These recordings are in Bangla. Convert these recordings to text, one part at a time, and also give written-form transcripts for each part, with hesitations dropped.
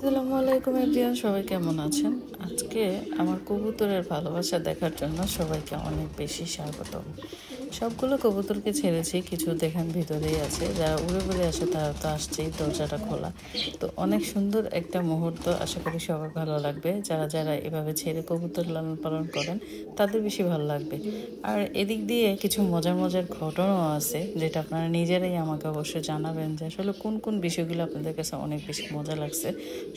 আসসালামু আলাইকুম এভরিওয়ান, সবাই কেমন আছেন? আজকে আমার কবুতরের ভালোবাসা দেখার জন্য সবাইকে অনেক বেশি স্বাগতম। সবগুলো কবুতরকে ছেড়েছি, কিছু দেখেন ভিতরেই আছে, যারা উড়ে উড়ে আসে তারা তো আসছেই, দরজাটা খোলা। তো অনেক সুন্দর একটা মুহূর্ত, আশা করি সবার ভালো লাগবে। যারা যারা এভাবে ছেড়ে কবুতর লালন পালন করেন তাদের বেশি ভালো লাগবে। আর এদিক দিয়ে কিছু মজার মজার ঘটনাও আছে, যেটা আপনারা নিজেরাই আমাকে অবশ্যই জানাবেন যে আসলে কোন কোন বিষয়গুলো আপনাদের কাছে অনেক বেশি মজা লাগছে।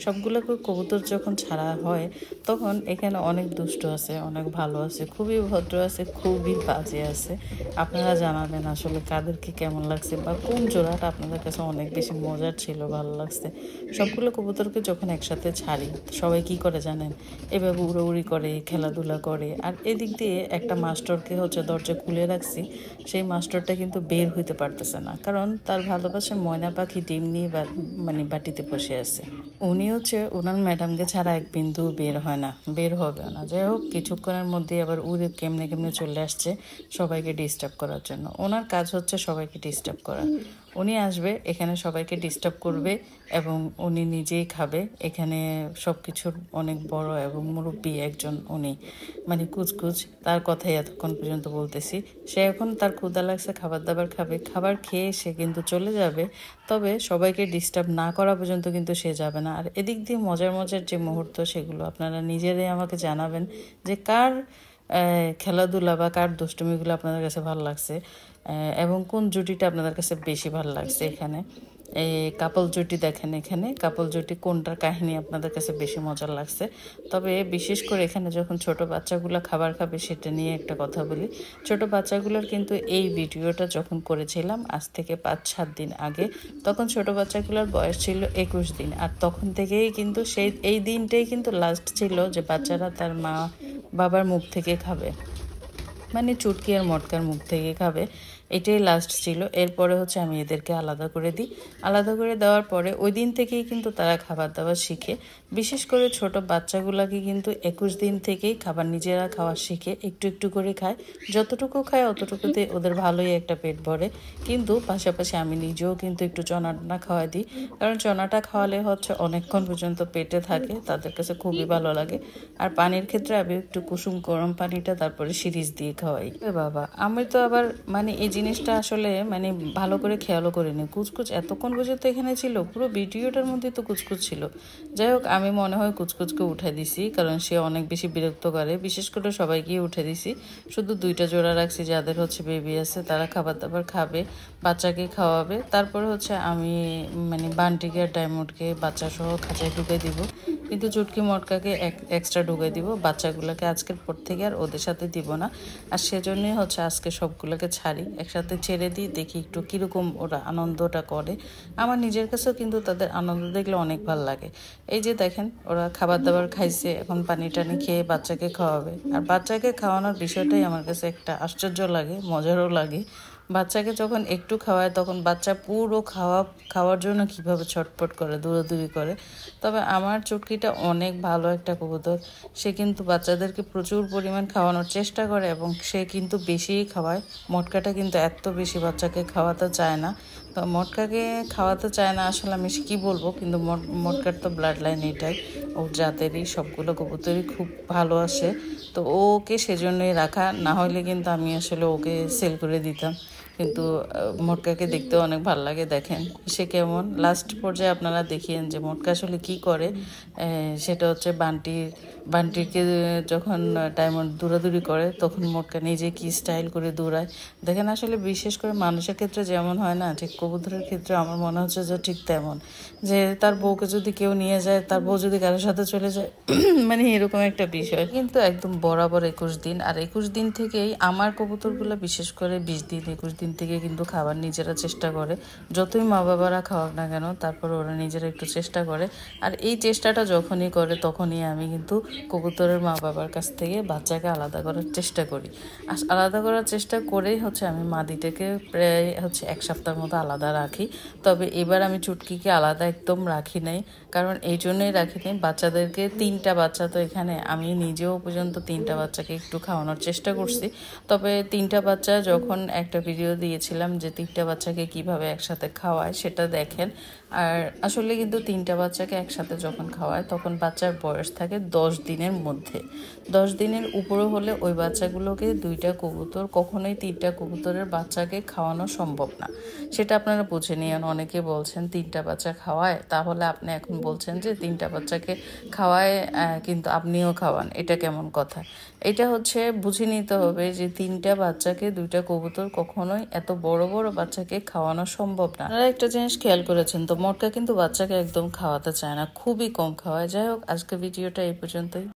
সবগুলো কবুতর যখন ছাড়া হয় তখন এখানে অনেক দুষ্ট আছে, অনেক ভালো আছে, খুবই ভদ্র আছে, খুবই বাজে আছে। আপনারা জানাবেন আসলে কাদেরকে কেমন লাগছে বা কোন জোড়াটা আপনাদের কাছে অনেক বেশি মজার ছিল, ভালো লাগছে। সবগুলো কবুতরকে যখন একসাথে ছাড়ি সবাই কি করে জানেন, এভাবে উড়োউড়ি করে, খেলাধুলা করে। আর এদিক দিয়ে একটা মাস্টারকে দরজা খুলে রাখছি, সেই মাস্টারটা কিন্তু বের হইতে পারতেছে না, কারণ তার ভালোবাসার ময়না পাখি ডিম নিয়ে বাটিতে বসে আছে। উনি ওনার ম্যাডামকে ছাড়া এক বিন্দু বের হয় না, বের হবে না। যাই হোক, কিছুক্ষণের মধ্যে আবার উড়ে কেমনে কেমনে চলে আসছে সবাইকে ডিস্টার্ব করার জন্য। ওনার কাজ হচ্ছে সবাইকে ডিস্টার্ব করা। উনি আসবে, এখানে সবাইকে ডিস্টার্ব করবে এবং উনি নিজেই খাবে। এখানে সব কিছুর অনেক বড় এবং মুরব্বী একজন উনি, মানে কুচকুচ, তার কথাই এতক্ষণ পর্যন্ত বলতেছি। সে এখন তার ক্ষুধা লাগছে, খাবার দাবার খাবে, খাবার খেয়ে সে কিন্তু চলে যাবে, তবে সবাইকে ডিস্টার্ব না করা পর্যন্ত কিন্তু সে যাবে না। আর এদিক দিয়ে মজার মজার যে মুহূর্ত, সেগুলো আপনারা নিজেরাই আমাকে জানাবেন যে কার খেলাধুলা বা কার দুষ্টুমিগুলো আপনাদের কাছে ভালো লাগছে, এবং কোন জুটিটা আপনাদের কাছে বেশি ভালো লাগছে। এখানে এই কাপল জুটি দেখেন, এখানে কাপল জুটি কোনটার কাহিনী আপনাদের কাছে বেশি মজার লাগছে। তবে বিশেষ করে এখানে যখন ছোট বাচ্চাগুলো খাবার খাবে সেটা নিয়ে একটা কথা বলি। ছোট বাচ্চাগুলোর কিন্তু এই ভিডিওটা যখন করেছিলাম আজ থেকে 5-7 দিন আগে, তখন ছোট বাচ্চাগুলোর বয়স ছিল 21 দিন। আর তখন থেকেই কিন্তু এই দিনটাই কিন্তু লাস্ট ছিল যে বাচ্চারা তার মা বাবার মুখ থেকে খাবে, মানে চুটকি আর মটকার মুখ থেকে খাবে, এটাই লাস্ট ছিল। এরপরে আমি এদেরকে আলাদা করে দিই। আলাদা করে দেওয়ার পরে ওই দিন থেকেই কিন্তু তারা খাবার দাবার শিখে। বিশেষ করে ছোট বাচ্চাগুলোকে কিন্তু 21 দিন থেকেই খাবার নিজেরা খাওয়া শিখে, একটু একটু করে খায়। যতটুকু খায় অতটুকুতে ওদের ভালোই একটা পেট ভরে। কিন্তু পাশাপাশি আমি নিজেও কিন্তু একটু চনা খাওয়াই দিই, কারণ চনাটা খাওয়ালে অনেকক্ষণ পর্যন্ত পেটে থাকে, তাদের কাছে খুবই ভালো লাগে। আর পানির ক্ষেত্রে আমি একটু কুসুম গরম পানিটা তারপরে সিরিজ দিয়ে খাওয়াই। বাবা, আমি তো আবার এই জিনিসটা আসলে ভালো করে খেয়ালও করিনি, কুচকুচ এতক্ষণ পর্যন্ত এখানে ছিল, পুরো ভিডিওটার মধ্যে তো কুচকুচ ছিল। যাই হোক, আমি মনে হয় কুচকুচকে উঠে দিছি, কারণ সে অনেক বেশি বিরক্ত করে। বিশেষ করে সবাইকেই উঠে দিছি, শুধু 2টা জোড়া রাখছি যাদের বেবি আছে, তারা খাবার দাবার খাবে, বাচ্চাকে খাওয়াবে। তারপরে আমি বান্টিকে আর ডায়মন্ডকে বাচ্চা সহ খাঁচায় ঢুকে দিব, কিন্তু চুটকি মটকাকে এক্সট্রা ঢুকে দিব। বাচ্চাগুলোকে আজকের পর থেকে আর ওদের সাথে দিব না। আর সেজন্যই আজকে সবগুলোকে ছাড়ি, একসাথে ছেড়ে দিই, দেখি একটু কীরকম ওরা আনন্দটা করে। আমার নিজের কাছেও কিন্তু তাদের আনন্দ দেখলে অনেক ভালো লাগে। এই যে দেখেন, ওরা খাবার দাবার খাইছে, এখন পানি টানি খেয়ে বাচ্চাকে খাওয়াবে। আর বাচ্চাকে খাওয়ানোর বিষয়টাই আমার কাছে একটা আশ্চর্য লাগে, মজারও লাগে। বাচ্চাকে যখন একটু খাওয়ায় তখন বাচ্চা পুরো খাওয়ার জন্য কিভাবে ছটপট করে, দৌড়াদৌড়ি করে। তবে আমার চুটকিটা অনেক ভালো একটা কবুতর, সে কিন্তু বাচ্চাদেরকে প্রচুর পরিমাণ খাওয়ানোর চেষ্টা করে এবং সে কিন্তু বেশিই খাওয়ায়। মটকাটা কিন্তু এত বেশি বাচ্চাকে খাওয়াতে চায় না, তো মটকাকে খাওয়াতে চায় না আসলে আমি কী বলবো, কিন্তু মটকার তো ব্লাড লাইন এটাই, ওর জাতেরই সবগুলো কবুতরই খুব ভালো আসে। তো ওকে সেজন্যই রাখা, না হলে কিন্তু আমি আসলে ওকে সেল করে দিতাম। কিন্তু মটকাকে দেখতে অনেক ভালো লাগে। দেখেন সে কেমন, লাস্ট পর্যায়ে আপনারা দেখিয়েন যে মটকা আসলে কী করে। সেটা বান্টিকে যখন ডায়মন্ড দৌড়াদৌড়ি করে তখন মটকা নিজে কি স্টাইল করে দৌড়ায় দেখেন। আসলে বিশেষ করে মানুষের ক্ষেত্রে যেমন হয় না, ঠিক কবুতরের ক্ষেত্রে আমার মনে হচ্ছে যে ঠিক তেমন, যে তার বউকে যদি কেউ নিয়ে যায়, তার বউ যদি কারোর সাথে চলে যায়, এরকম একটা বিষয়। কিন্তু একদম বরাবর 21 দিন, আর 21 দিন থেকেই আমার কবুতরগুলো বিশেষ করে 20 দিন 21 দিন থেকে কিন্তু খাবার নিজেরা চেষ্টা করে। যতই মা বাবারা খাওয়াক না কেন, তারপর ওরা নিজেরা একটু চেষ্টা করে। আর এই চেষ্টাটা যখনই করে তখনই আমি কিন্তু কবুতরের মা বাবার কাছ থেকে বাচ্চাকে আলাদা করার চেষ্টা করি। আর আলাদা করার চেষ্টা করেই আমি মাদিটাকে প্রায় 1 সপ্তাহের মতো আলাদা রাখি। তবে এবার আমি চুটকিকে আলাদা একদম রাখি নাই, কারণ এই জন্যই রাখি নাই, বাচ্চাদেরকে 3টা বাচ্চা তো এখানে, আমি নিজেও পর্যন্ত 3টা বাচ্চাকে একটু খাওয়ানোর চেষ্টা করছি। তবে 3টা বাচ্চা যখন একটা ভিডিও দিয়েছিলাম যে 3টা বাচ্চাকে কিভাবে একসাথে খাওয়ায় সেটা দেখেন। আর আসলে কিন্তু 3টা বাচ্চাকে একসাথে যখন খাওয়ায় তখন বাচ্চার বয়স থাকে 10 দিনের মধ্যে। 10 দিনের উপরে হলে ওই বাচ্চাগুলোকে 2টা কবুতর কখনোই 3টা কবুতরের বাচ্চাকে খাওয়ানো সম্ভব না। সেটা আপনারা বুঝে নিন। অনেকে বলছেন 3টা বাচ্চা খাওয়ায়, তাহলে আপনি এখন বলছেন যে 3টা বাচ্চাকে খাওয়ায় কিন্তু আপনিও খাওয়ান, এটা কেমন কথা? এটা হচ্ছে বুঝে নিতে হবে যে 3টা বাচ্চাকে 2টা কবুতর কখনোই এত বড় বড় বাচ্চাকে খাওয়ানো সম্ভব না। আপনারা একটা জিনিস খেয়াল করেছেন তো, মটকা কিন্তু বাচ্চাকে একদম খাওয়াতে চায় না, খুবই কম খাওয়ায়। যাই হোক, আজকে ভিডিওটা এই পর্যন্তই।